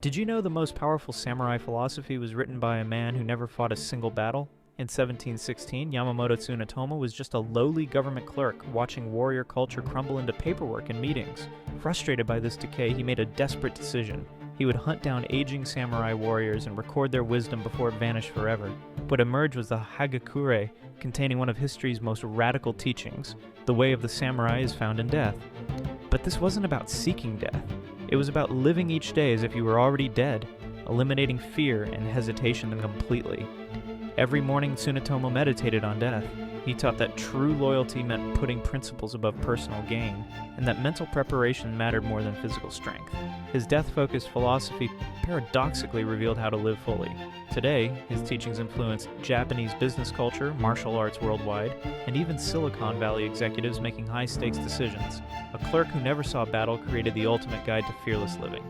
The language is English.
Did you know the most powerful samurai philosophy was written by a man who never fought a single battle? In 1716, Yamamoto Tsunetomo was just a lowly government clerk watching warrior culture crumble into paperwork and meetings. Frustrated by this decay, he made a desperate decision. He would hunt down aging samurai warriors and record their wisdom before it vanished forever. What emerged was the Hagakure, containing one of history's most radical teachings: the way of the samurai is found in death. But this wasn't about seeking death. It was about living each day as if you were already dead, eliminating fear and hesitation completely. Every morning, Tsunetomo meditated on death. He taught that true loyalty meant putting principles above personal gain, and that mental preparation mattered more than physical strength. His death-focused philosophy paradoxically revealed how to live fully. Today, his teachings influence Japanese business culture, martial arts worldwide, and even Silicon Valley executives making high-stakes decisions. A clerk who never saw battle created the ultimate guide to fearless living.